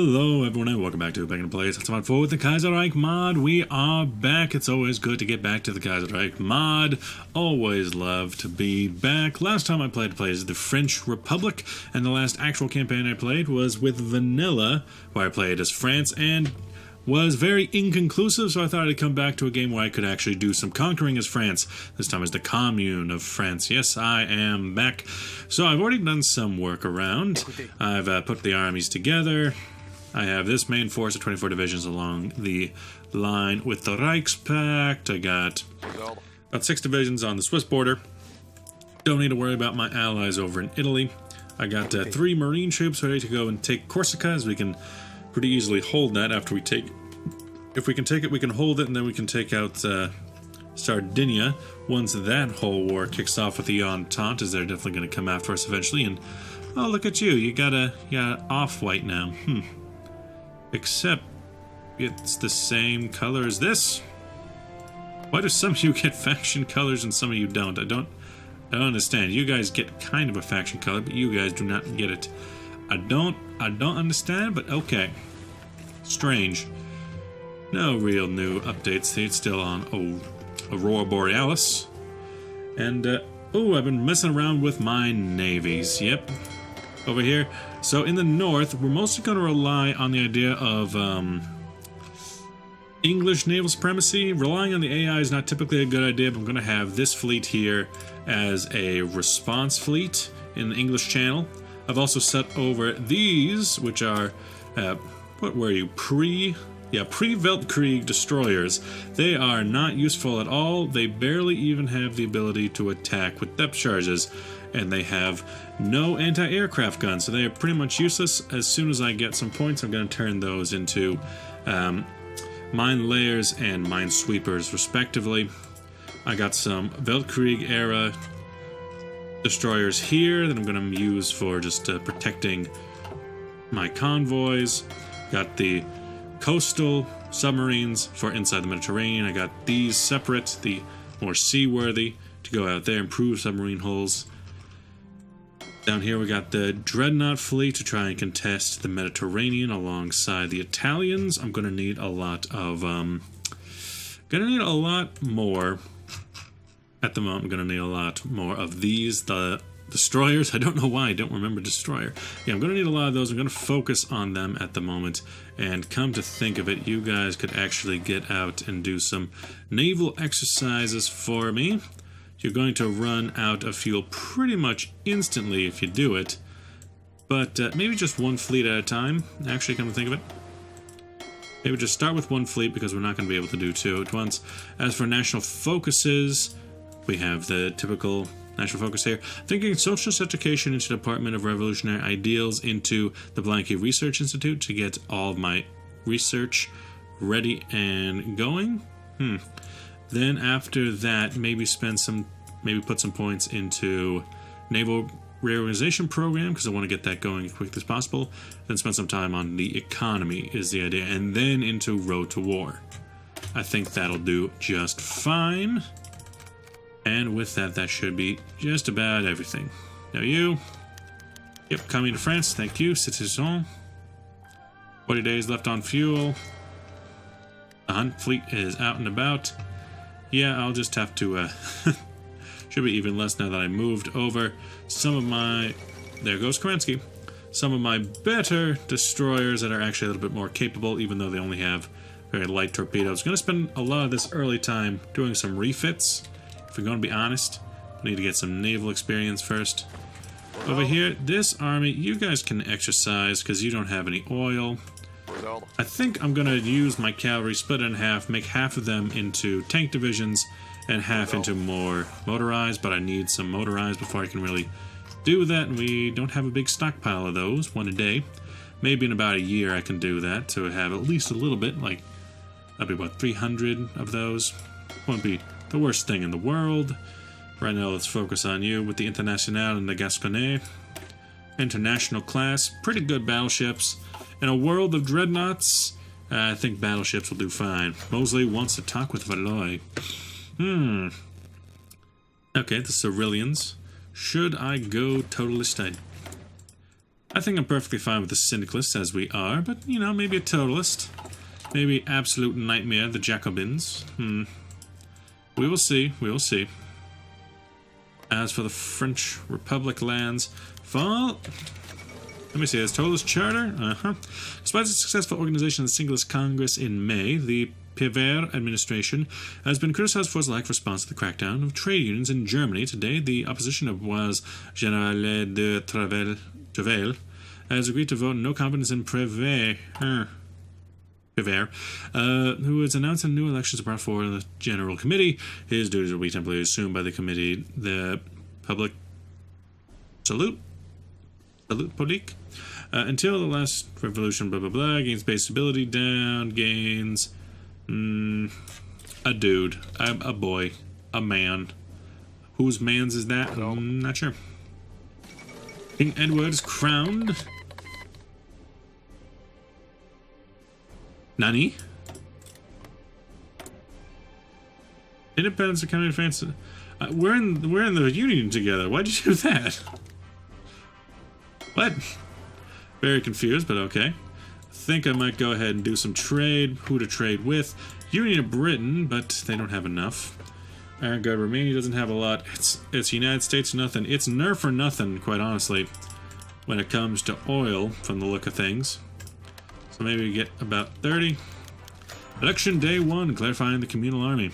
Hello everyone and welcome back to Back in Place. It's Hoi4 with the Kaiserreich mod. We are back. It's always good to get back to the Kaiserreich mod. Always love to be back. Last time I played plays the French Republic, and the last actual campaign I played was with Vanilla, where I played as France and was very inconclusive, so I thought I'd come back to a game where I could actually do some conquering as France. This time as the Commune of France. Yes, I am back. So I've already done some work around. I've put the armies together. I have this main force of 24 divisions along the line with the Reichspakt. I got about 6 divisions on the Swiss border. Don't need to worry about my allies over in Italy. I got 3 marine troops ready to go and take Corsica, as we can pretty easily hold that after we take... If we can take it, we can hold it, and then we can take out Sardinia once that whole war kicks off with the Entente, as they're definitely going to come after us eventually. And oh, look at you! You got off-white now. Except it's the same color as this. Why do some of you get faction colors and some of you don't? I don't understand. You guys get kind of a faction color, but you guys do not get it. I don't understand, but okay. Strange. No real new updates. It's still on Aurora Borealis. And, I've been messing around with my navies. Yep. Over here. So, in the north, we're mostly going to rely on the idea of, English naval supremacy. Relying on the AI is not typically a good idea, but I'm going to have this fleet here as a response fleet in the English Channel. I've also set over these, which are, what were you, pre-Weltkrieg destroyers. They are not useful at all. They barely even have the ability to attack with depth charges, and they have no anti-aircraft guns, so they are pretty much useless. As soon as I get some points, I'm going to turn those into mine layers and mine sweepers, respectively. I got some Weltkrieg era destroyers here that I'm going to use for just protecting my convoys. Got the coastal submarines for inside the Mediterranean. I got these separate, the more seaworthy, to go out there and improve submarine hulls. Down here we got the Dreadnought fleet to try and contest the Mediterranean alongside the Italians. I'm going to need a lot of, more. At the moment, I'm going to need a lot more of these, the destroyers. I don't know why I don't remember destroyer. Yeah, I'm going to need a lot of those. I'm going to focus on them at the moment. And come to think of it, you guys could actually get out and do some naval exercises for me. You're going to run out of fuel pretty much instantly if you do it. But maybe just one fleet at a time. Actually, come to think of it, maybe just start with one fleet, because we're not going to be able to do 2 at once. As for national focuses, we have the typical national focus here. Thinking socialist education into the Department of Revolutionary Ideals into the Blanky Research Institute to get all of my research ready and going. Then after that, maybe put some points into Naval Reorganization Program, because I want to get that going as quickly as possible. Then spend some time on the economy is the idea, and then into Road to War. I think that'll do just fine. And with that, that should be just about everything. Now you. Yep, coming to France. Thank you, citizen. 40 days left on fuel. The Hunt fleet is out and about. Yeah, I'll just have to, should be even less now that I moved over some of my... There goes Kerensky. Some of my better destroyers that are actually a little bit more capable, even though they only have very light torpedoes. Going to spend a lot of this early time doing some refits. If we're going to be honest, we need to get some naval experience first. Over here, this army, you guys can exercise because you don't have any oil. I think I'm going to use my cavalry, split it in half, make half of them into tank divisions and half into more motorized, but I need some motorized before I can really do that, and we don't have a big stockpile of those, 1 a day. Maybe in about a year I can do that to have at least a little bit, like, that'd be about 300 of those. Won't be the worst thing in the world. Right now, let's focus on you with the Internationale and the Gasconne. International class, pretty good battleships. In a world of dreadnoughts, I think battleships will do fine. Mosley wants to talk with Valois. Okay, the Ceruleans. Should I go totalist? I think I'm perfectly fine with the syndicalists as we are, but, you know, maybe a totalist. Maybe absolute nightmare, the Jacobins. We will see, we will see. As for the French Republic lands, fall... Let me see, as totalist charter? Despite the successful organization of the Singles Congress in May, the Piver administration has been criticized for its lack of response to the crackdown of trade unions in Germany. Today, the opposition of was Generale de Travail has agreed to vote no confidence in Piver, who has announced that new elections are brought forward to the General Committee. His duties will be temporarily assumed by the committee. The public salute politique. Until the last revolution, blah blah blah, gains base stability down, gains a dude, a boy, a man. Whose man's is that? I'm not sure. King Edward is crowned. Nani? Independence of County of France. We're in the Union together. Why'd you do that? What? Very confused, but okay. I think I might go ahead and do some trade. Who to trade with? Union of Britain, but they don't have enough. Iron Guard Romania doesn't have a lot. It's United States or nothing. It's nerf or nothing, quite honestly, when it comes to oil, from the look of things. So maybe we get about 30. Election Day 1, clarifying the communal army.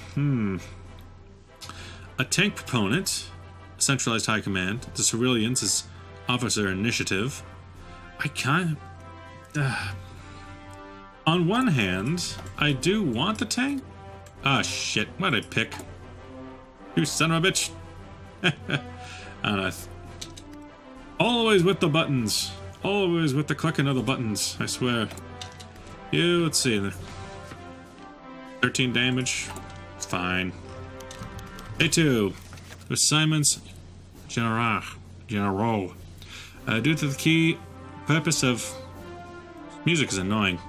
A tank proponent, centralized high command. The civilians is officer initiative. I can't... on one hand, I do want the tank. Ah, shit. What did I pick? You son of a bitch. I don't know. Always with the buttons. Always with the clicking of the buttons, I swear. You, let's see. 13 damage. It's fine. A2. Assignments. General. Due to the key purpose of... Music is annoying.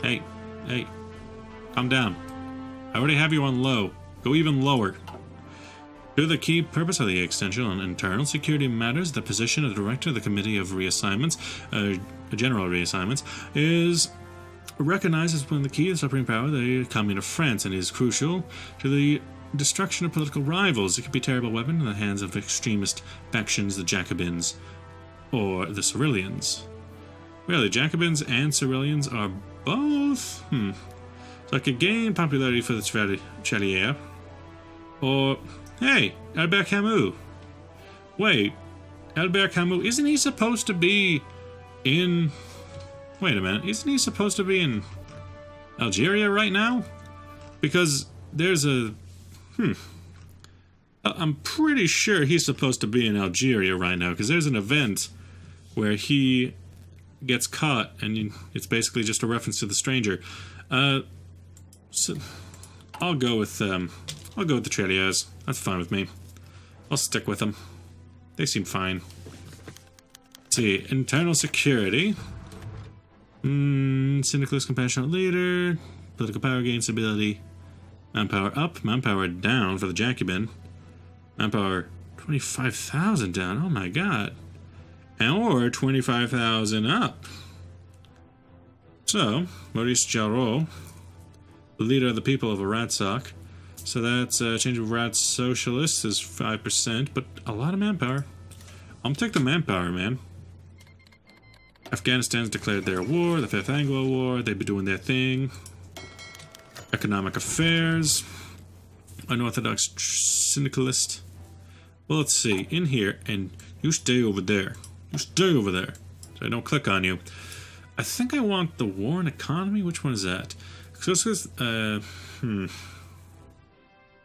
Hey. Calm down. I already have you on low. Go even lower. Due to the key purpose of the extension on internal security matters, the position of the director of the Committee of Reassignments, General Reassignments, is recognized as one of the key of the supreme power of the Commune of France, and is crucial to the destruction of political rivals. It could be a terrible weapon in the hands of extremist factions, the Jacobins, or the Cyrilians. Really, Jacobins and Cyrilians are both? So I could gain popularity for the Chevalier. Or, hey, Albert Camus. Wait, Albert Camus, isn't he supposed to be in... Wait a minute, isn't he supposed to be in Algeria right now? Because there's a... I'm pretty sure he's supposed to be in Algeria right now, because there's an event where he gets caught, and it's basically just a reference to the stranger. So I'll go with the Tréliers. That's fine with me. I'll stick with them. They seem fine. Let's see, internal security. Syndicalist compassionate leader. Political power gain stability. Manpower up, manpower down for the Jacobin. Manpower 25,000 down. Oh my god. Or 25,000 up. So, Maurice Jarreau, the leader of the people of Aratsak. So that's a change of Rat Socialists is 5%, but a lot of manpower. I'm gonna take the manpower, man. Afghanistan's declared their war, the Fifth Anglo War. They've been doing their thing. Economic affairs. Unorthodox syndicalist. Well, let's see. In here, and you stay over there. You stay over there. So I don't click on you. I think I want the war and economy. Which one is that? So this is, I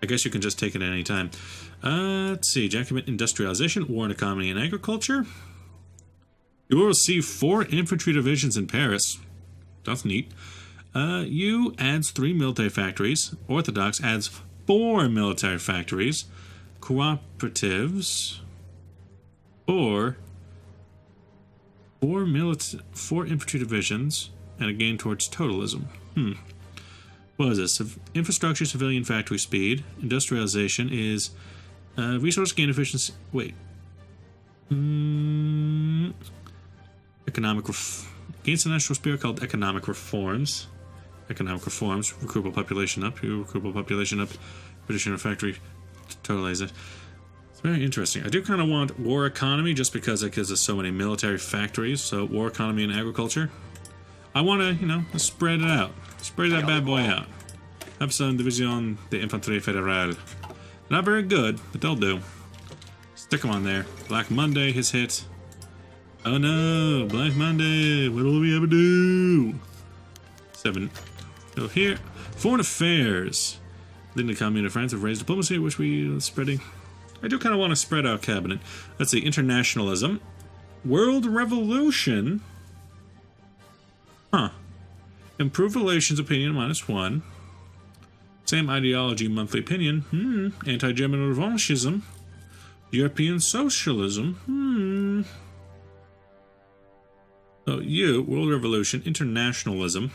guess you can just take it at any time. Let's see. Jacobin industrialization, war and economy and agriculture. You will receive 4 infantry divisions in Paris. That's neat. U adds 3 military factories. Orthodox adds 4 military factories. Cooperatives. 4 infantry divisions. And a gain towards totalism. What is this? Infrastructure, civilian factory speed. Industrialization is resource gain efficiency. Wait. Against a national spirit called economic reforms. Economic reforms. Recruitable population up. Recruitable population up. British factory. Totalize it. It's very interesting. I do kind of want war economy just because it gives us so many military factories. So war economy and agriculture. I want to, you know, spread it out. Spread that bad boy out. Have some Division de Infanterie Fédérale. Not very good, but they'll do. Stick them on there. Black Monday has hit. Oh no, Black Monday. What will we ever do? 7. So here, foreign affairs. Leading the Commune of France have raised diplomacy, which we are spreading. I do kind of want to spread out cabinet. Let's see, internationalism. World revolution. Huh. Improved relations opinion -1. Same ideology monthly opinion. Anti-German revanchism. European socialism. So you, world revolution, internationalism.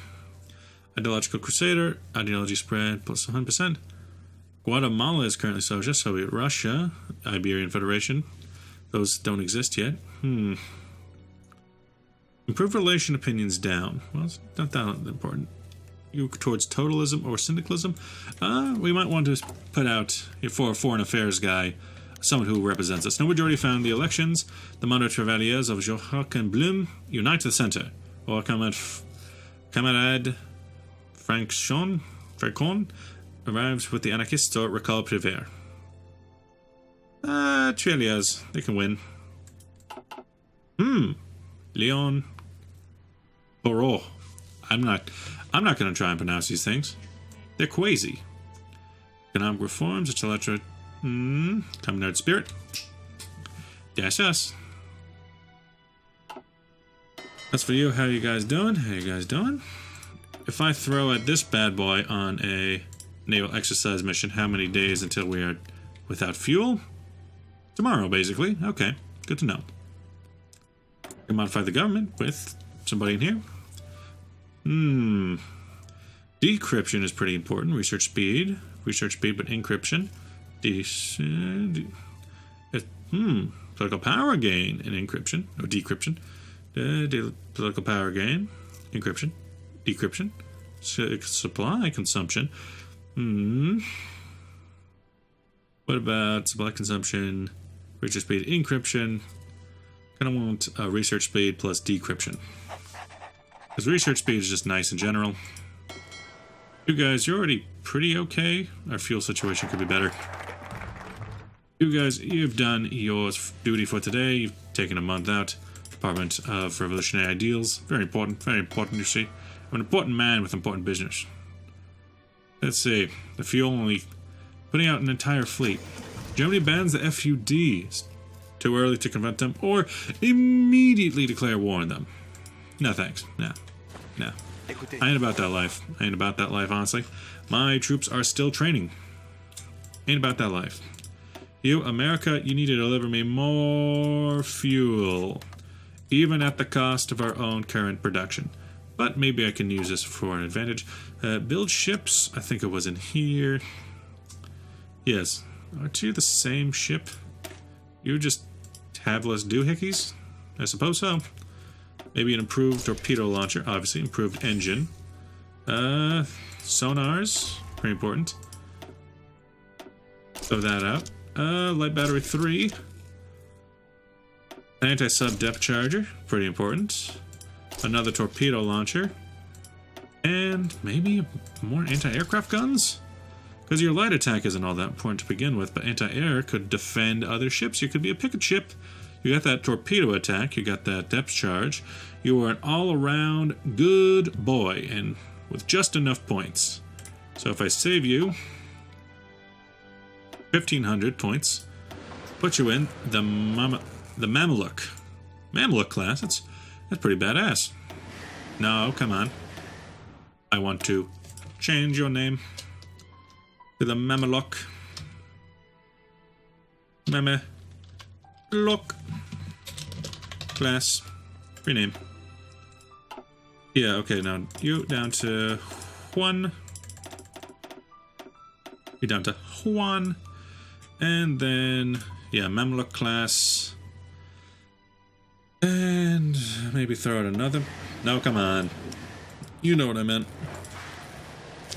Ideological crusader. Ideology spread plus 100%. Guatemala is currently socialist. Soviet Russia. Iberian Federation. Those don't exist yet. Improved relation opinions down. Well, it's not that important. You towards totalism or syndicalism? We might want to put out, for a foreign affairs guy, someone who represents us. No majority found the elections. The Monitor Chevaliers of Joachim Blum unite the center. Or Camarade Franchon arrives with the anarchists or recall Prévert. Chevaliers, they can win. Leon Boro. I'm not going to try and pronounce these things. They're quasi. Economic reforms, etc. Communard spirit. Dash us. That's for you. How you guys doing? How you guys doing? If I throw at this bad boy on a naval exercise mission, how many days until we are without fuel? Tomorrow, basically. Okay, good to know. I can modify the government with somebody in here. Decryption is pretty important. Research speed, but encryption. Political power gain and encryption or decryption. Political power gain, encryption, decryption, supply consumption. What about supply consumption, research speed, encryption? Kind of want research speed plus decryption. Because research speed is just nice in general. You guys, you're already pretty okay. Our fuel situation could be better. You guys, you've done your duty for today. You've taken a month out. Department of Revolutionary Ideals. Very important, you see. I'm an important man with important business. Let's see. The fuel only putting out an entire fleet. Germany bans the FUD. Too early to confront them or immediately declare war on them. No thanks. No. I ain't about that life. Honestly. My troops are still training. Ain't about that life. You, America, you need to deliver me more fuel. Even at the cost of our own current production. But maybe I can use this for an advantage. Build ships. I think it was in here. Yes. Aren't you the same ship? You just have less doohickeys? I suppose so. Maybe an improved torpedo launcher. Obviously, improved engine. Sonars. Pretty important. Throw that out. Light battery 3. Anti-sub depth charger. Pretty important. Another torpedo launcher. And maybe more anti-aircraft guns? Because your light attack isn't all that important to begin with, but anti-air could defend other ships. You could be a picket ship. You got that torpedo attack. You got that depth charge. You are an all-around good boy, and with just enough points. So if I save you 1,500 points, put you in the Mameluke. Mameluke class. That's pretty badass. No, come on. I want to change your name to the Mameluke. Mameluke class. Rename. Yeah, okay, now you down to Juan. You down to Juan. And then, yeah, Mameluke class. And maybe throw out another. No, come on. You know what I meant.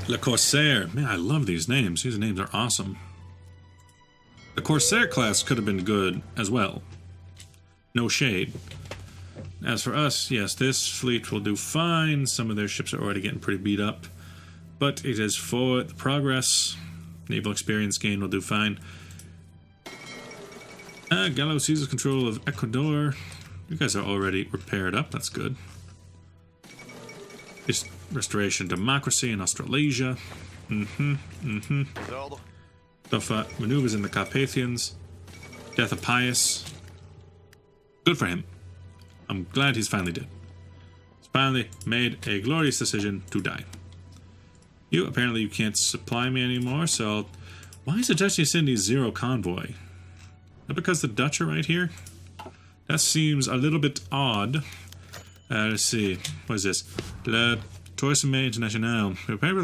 Le Corsair. Man, I love these names. These names are awesome. The Corsair class could have been good as well. No shade. As for us, yes, this fleet will do fine. Some of their ships are already getting pretty beat up. But it is for the progress. Naval experience gain will do fine. Gallo seizes control of Ecuador. You guys are already repaired up. That's good. Restoration of democracy in Australasia. Stuff maneuvers in the Carpathians. Death of Pius. Good for him. I'm glad he's finally dead. He's finally made a glorious decision to die. You, apparently you can't supply me anymore, so... Why is the Dutch East Indies zero convoy? Is that because the Dutch are right here? That seems a little bit odd. Let's see. What is this? Le Troisième Internationale. Prepared for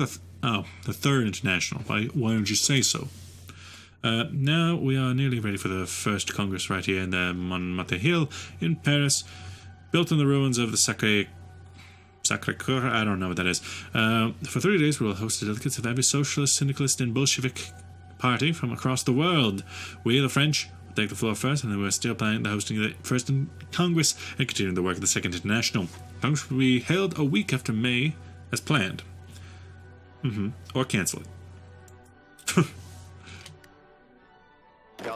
the Third International. Why don't you say so? Now we are nearly ready for the first Congress right here in the Montmartre Hill in Paris. Built in the ruins of the Sacré-Cœur, I don't know what that is. For 3 days we will host the delegates of every socialist, syndicalist and Bolshevik party from across the world. We, the French, will take the floor first, and then we're still planning the hosting of the First Congress and continuing the work of the Second International. Congress will be held a week after May, as planned. Or cancel it.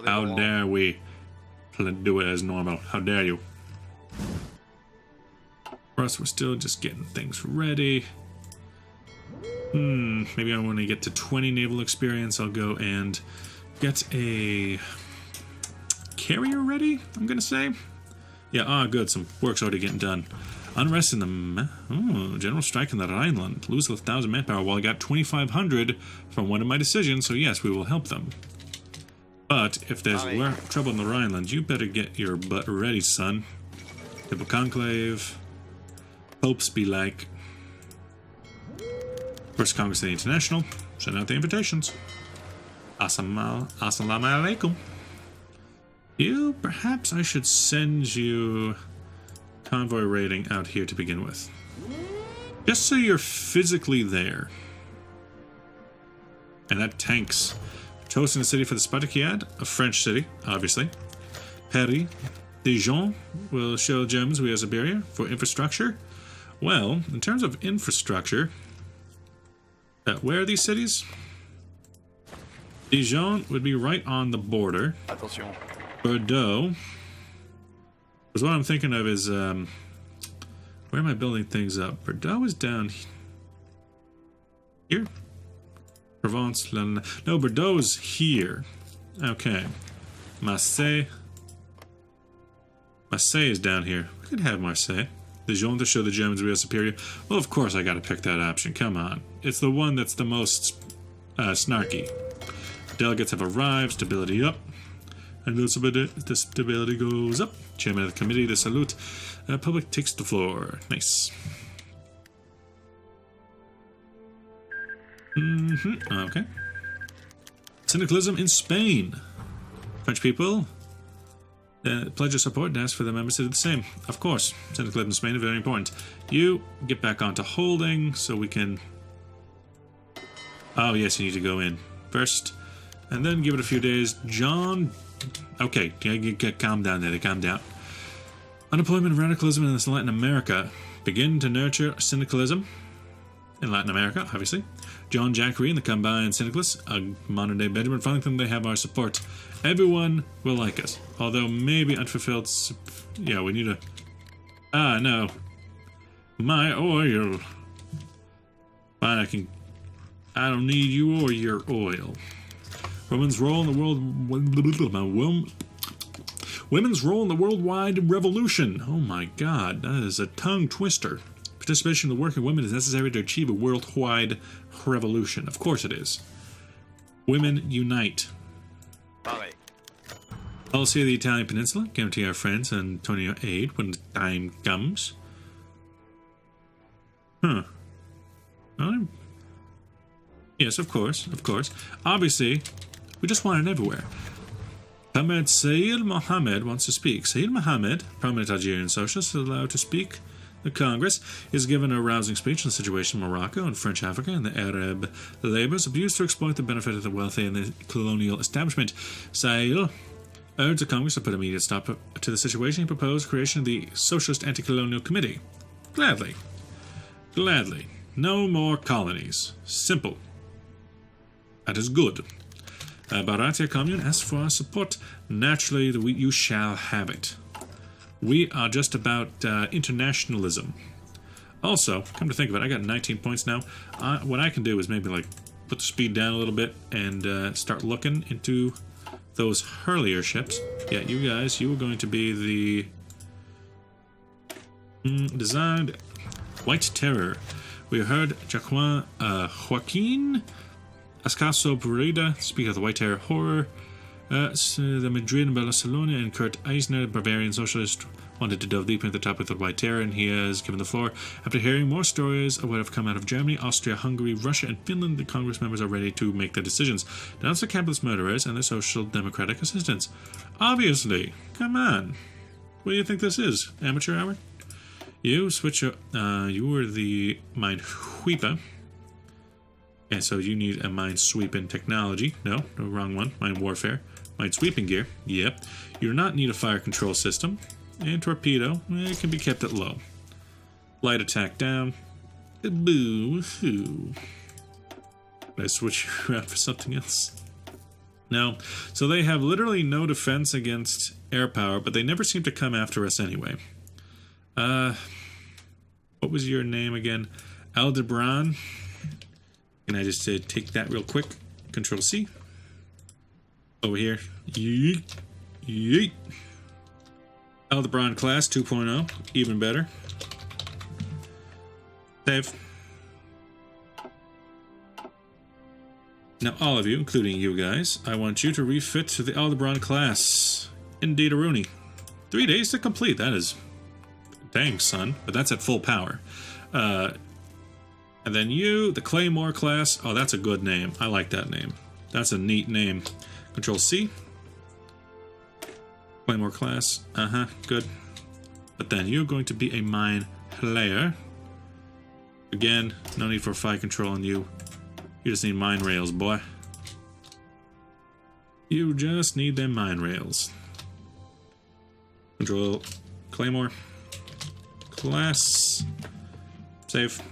How dare we do it as normal? How dare you? For us, we're still just getting things ready. Maybe I want to get to 20 naval experience. I'll go and get a carrier ready, I'm going to say. Yeah, good. Some work's already getting done. Unrest in the... general strike in the Rhineland. Lose 1,000 manpower. Well, I got 2,500 from one of my decisions, so yes, we will help them. But if there's trouble in the Rhineland, you better get your butt ready, son. Hippo Conclave... Popes be like. First Congress of the International. Send out the invitations. Assalamu alaikum. You, perhaps I should send you convoy raiding out here to begin with. Just so you're physically there. And that tanks. Chosen a city for the Spartakiad, a French city, obviously. Paris. Dijon will show Germans we have Siberia for infrastructure. Well, in terms of infrastructure, where are these cities? Dijon would be right on the border. Attention. Bordeaux. Because what I'm thinking of is, where am I building things up? Bordeaux is down here. Provence. No, Bordeaux is here. Okay. Marseille. Marseille is down here. We could have Marseille. Dijon to show the Germans we are superior. Well, of course I gotta pick that option. Come on. It's the one that's the most snarky. Delegates have arrived. Stability up. And the stability goes up. Chairman of the committee, the salute. Public takes the floor. Nice. Okay. Syndicalism in Spain. French people pledge your support and ask for the members to do the same. Of course, syndicalism in Spain is very important. You get back onto holding so we can... Oh, yes, you need to go in first. And then give it a few days. John... Okay, calm down there, calm down. Unemployment and radicalism in Latin America. Begin to nurture syndicalism in Latin America, obviously. John Jackery and the combined syndicalists, a modern-day Benjamin Franklin, they have our support. Everyone will like us. Although maybe unfulfilled... Yeah, we need a... no. My oil. Fine, I don't need you or your oil. Women's role in the Women's role in the worldwide revolution. Oh my god, that is a tongue twister. Participation in the working women is necessary to achieve a worldwide revolution. Of course it is. Women unite. Policy of the Italian Peninsula. Guarantee our friends Antonio aid when the time comes. Huh. Yes, of course. Obviously, we just want it everywhere. Ahmed Said Mohammed wants to speak. Said Mohammed, prominent Algerian socialist, is allowed to speak. The Congress is given a rousing speech on the situation in Morocco and French Africa and the Arab labours abused to exploit the benefit of the wealthy and the colonial establishment. Said urged the Congress to put immediate stop to the situation. He proposed creation of the Socialist Anti-Colonial Committee. Gladly. Gladly. No more colonies. Simple. That is good. Baratia Commune asks for our support. Naturally, you shall have it. We are just about internationalism. Also, come to think of it, I got 19 points now. What I can do is maybe like put the speed down a little bit and start looking into those Hurlier ships. Yeah, you guys, you are going to be the designed White Terror. We heard Joaquin Ascaso Burida speak of the White Terror horror. The Madrid and Barcelona and Kurt Eisner, Bavarian socialist, wanted to delve deep into the topic of the White Terror, and he has given the floor. After hearing more stories of what have come out of Germany, Austria, Hungary, Russia, and Finland, the Congress members are ready to make their decisions. Denounce the capitalist murderers and their social democratic assistants. Obviously. Come on. What do you think this is? Amateur hour? You switch you were the mine sweeper. And so you need a mine sweeping technology. No, wrong one. Mine warfare. Mine sweeping gear. Yep. You do not need a fire control system. And torpedo. It can be kept at low. Light attack down. Boo-hoo. I switch you around for something else. No. So they have literally no defense against air power, but they never seem to come after us anyway. What was your name again? Aldebaran. Can I just take that real quick? Control C. Over here. Yeet. Yeet. Aldebaran class 2.0. Even better. Save. Now all of you, including you guys, I want you to refit to the Aldebaran class. Indeed, Rooney. 3 days to complete. That is... Dang, son. But that's at full power. And then you, the Claymore class. Oh, that's a good name. I like that name. That's a neat name. Control C. Claymore class. Good. But then you're going to be a mine player. Again, no need for fire control on you. You just need mine rails, boy. You just need them mine rails. Control Claymore. Class. Save.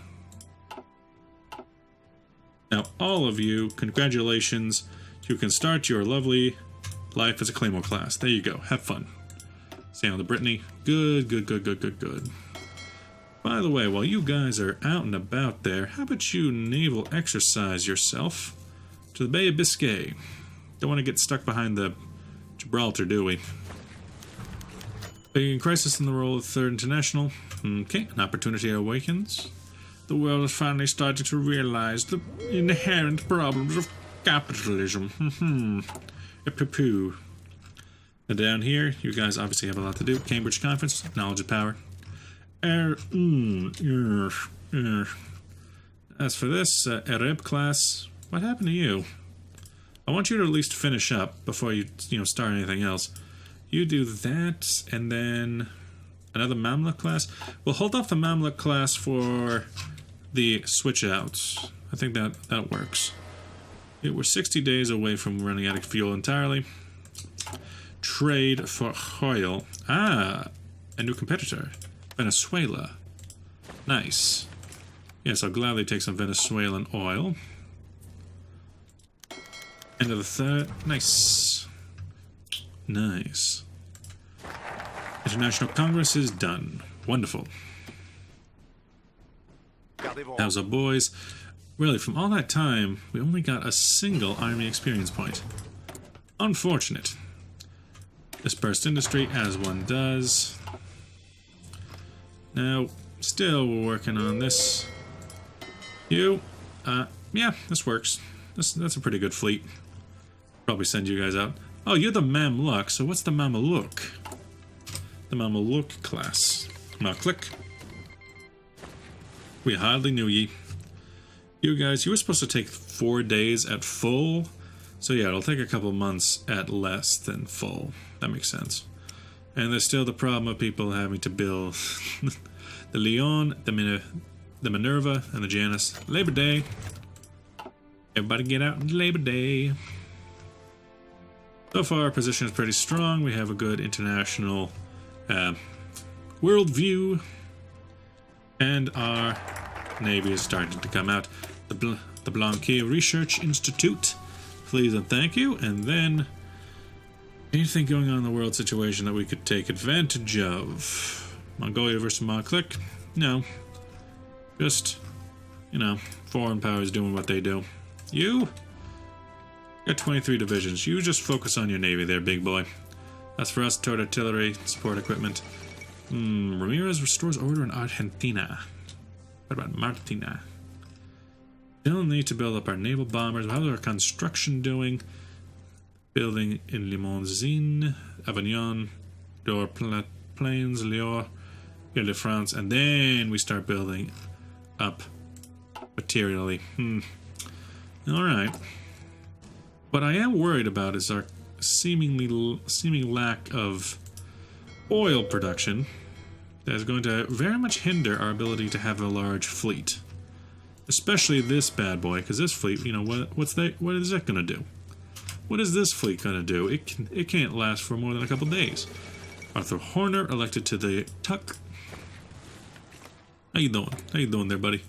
Now, all of you, congratulations. You can start your lovely life as a Claymore class. There you go. Have fun. Sail to Brittany. Good, good, good, good, good, good. By the way, while you guys are out and about there, how about you naval exercise yourself to the Bay of Biscay? Don't want to get stuck behind the Gibraltar, do we? Big crisis in the role of Third International. Okay, an opportunity awakens. The world is finally starting to realize the inherent problems of capitalism. Poo-poo. And down here, you guys obviously have a lot to do. Cambridge Conference, knowledge of power. As for this Arab class, what happened to you? I want you to at least finish up before you start anything else. You do that, and then another Mamluk class. We'll hold off the Mamluk class for the switch outs. I think that works. We're 60 days away from running out of fuel entirely. Trade for oil. Ah, a new competitor. Venezuela. Nice. Yes, I'll gladly take some Venezuelan oil. End of the third. Nice. Nice. International Congress is done. Wonderful. How's our boys? Really, from all that time, we only got a single army experience point. Unfortunate. Dispersed industry, as one does. Now, still we're working on this. You, yeah, this works. That's a pretty good fleet. Probably send you guys out. Oh, you're the Mamluk, so what's the Mameluke? The Mameluke class. Now click. We hardly knew ye. You guys, you were supposed to take 4 days at full So yeah, it'll take a couple months at less than full. That makes sense. And there's still the problem of people having to build the Leon, the Minerva, and the Janus. Labor Day. Everybody get out on Labor Day. So far, our position is pretty strong. We have a good international worldview. And our Navy is starting to come out. The Blanquet Research Institute. Please and thank you. And then anything going on in the world situation that we could take advantage of? Mongolia versus Mongolic? No. Just, you know, foreign powers doing what they do. You got 23 divisions. You just focus on your navy there, big boy. As for us, towed artillery, support equipment. Ramirez restores order in Argentina. What about Martina? Still need to build up our naval bombers. How's our construction doing? Building in Limousin, Avignon, Door Plains, Lior, Ile-de-France, and then we start building up materially. Alright. What I am worried about is our seeming lack of oil production that is going to very much hinder our ability to have a large fleet. Especially this bad boy, because this fleet, you know, what is that going to do? What is this fleet going to do? It can't last for more than a couple days. Arthur Horner elected to the Tuck. How you doing? How you doing there, buddy?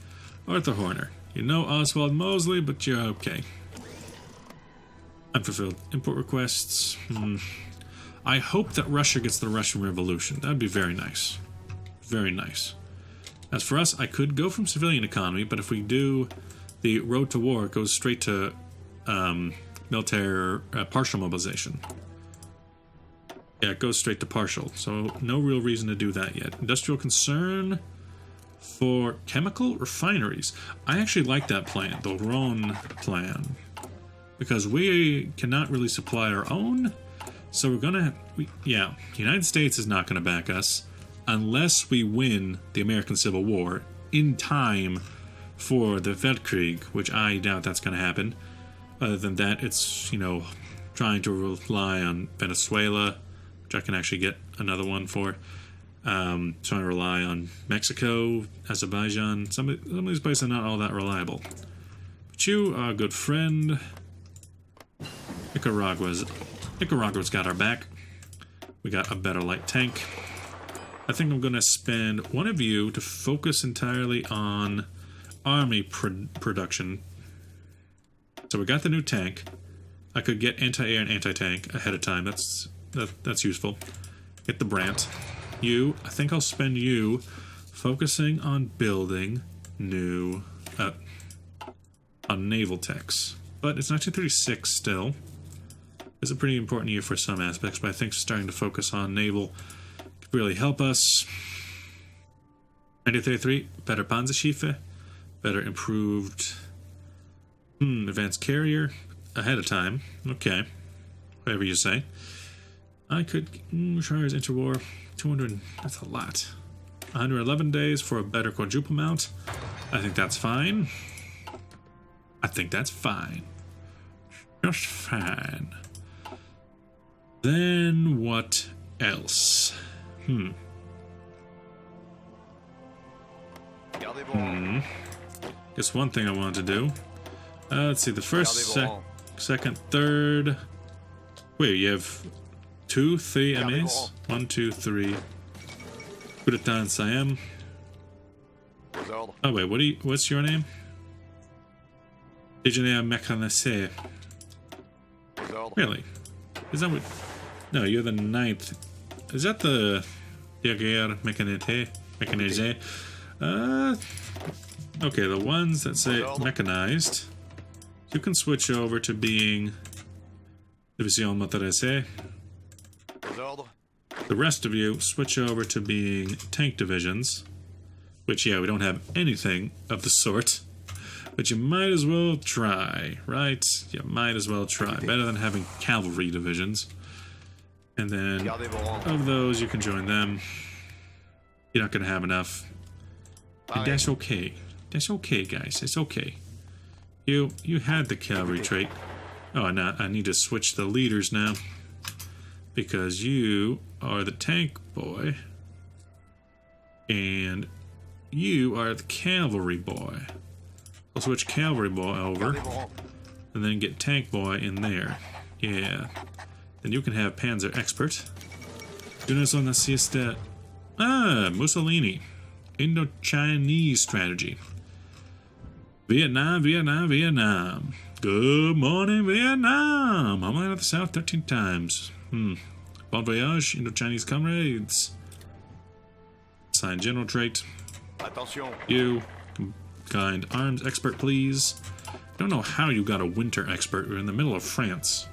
Arthur Horner. You know Oswald Mosley, but you're okay. Unfulfilled import requests. I hope that Russia gets the Russian Revolution. That would be very nice. Very nice. As for us, I could go from civilian economy, but if we do the road to war, it goes straight to military partial mobilization. Yeah, it goes straight to partial, so no real reason to do that yet. Industrial concern for chemical refineries. I actually like that plan, the Rhone plan, because we cannot really supply our own, so we're gonna, the United States is not gonna back us unless we win the American Civil War in time for the Weltkrieg, which I doubt that's gonna happen. Other than that, it's, you know, trying to rely on Venezuela, which I can actually get another one for. Trying to rely on Mexico, Azerbaijan. Some of these places are not all that reliable. But you are a good friend. Nicaragua's got our back. We got a better light tank. I think I'm going to spend one of you to focus entirely on army production. So we got the new tank. I could get anti-air and anti-tank ahead of time. That's useful. Get the Brandt. I think I'll spend you focusing on building new on naval techs. But it's 1936 still. It's a pretty important year for some aspects, but I think starting to focus on naval could really help us. 1933, better Panzerschiffe, better improved advanced carrier ahead of time. Okay, whatever you say. I could requires interwar 200. That's a lot. 111 days for a better quadruple mount. I think that's fine. I think that's fine. Just fine. Then what else? Guess one thing I wanted to do. Let's see, the first, second, third. Wait, you have 2, 3 MAs? 1, 2, 3. Coup d'etat in Siam. Oh wait, what's your name? Déjeuner mécanisé. Really? Is that what? No, you're the 9th. Is that the Guerre mécanisé? Okay, the ones that say mechanized. You can switch over to being Division motorisée. The rest of you switch over to being tank divisions. Which, yeah, we don't have anything of the sort. But you might as well try, right? You might as well try. Better than having cavalry divisions. And then, of those, you can join them. You're not going to have enough. And that's okay. That's okay, guys. It's okay. You had the cavalry trait. Oh, I need to switch the leaders now. Because you are the tank boy. And you are the cavalry boy. I'll switch cavalry boy over. And then get tank boy in there. Yeah. Then you can have panzer expert. Unos on the siesta. Ah, Mussolini. Indo-Chinese strategy. Vietnam, Vietnam, Vietnam. Good morning, Vietnam. I'm out of the south 13 times. Bon voyage, Indo-Chinese comrades. Sign general trait. Attention. You. Kind arms expert, please. Don't know how you got a winter expert. We're in the middle of France.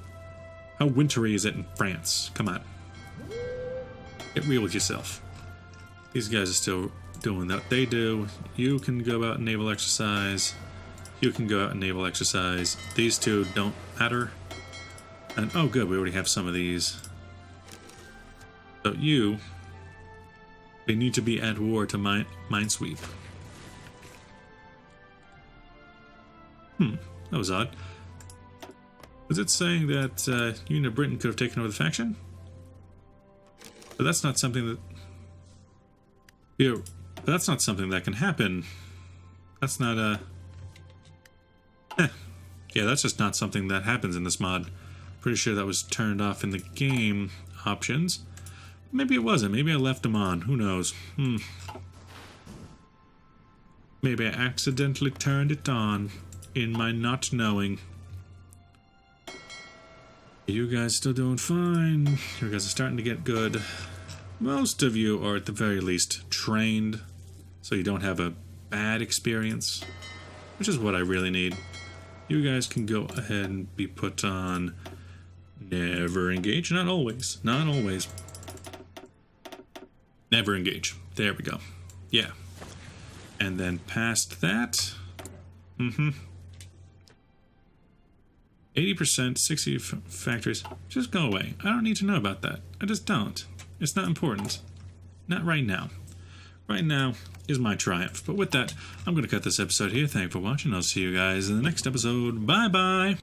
How wintry is it in France? Come on. Get real with yourself. These guys are still doing what they do. You can go out and naval exercise. You can go out and naval exercise. These two don't matter. And oh good, we already have some of these. So you, they need to be at war to minesweep. That was odd. Was it saying that Union of Britain could have taken over the faction? But that's not something that... Yeah, but that's not something that can happen. That's not a... Yeah, that's just not something that happens in this mod. Pretty sure that was turned off in the game options. Maybe it wasn't. Maybe I left them on. Who knows? Maybe I accidentally turned it on in my not knowing. You guys still doing fine. You guys are starting to get good. Most of you are at the very least trained, so you don't have a bad experience, which is what I really need. You guys can go ahead and be put on never engage. Not always. Not always. Never engage. There we go. Yeah. And then past that... 80%, 60 factories. Just go away. I don't need to know about that. I just don't. It's not important. Not right now. Right now is my triumph. But with that, I'm going to cut this episode here. Thank you for watching. I'll see you guys in the next episode. Bye-bye!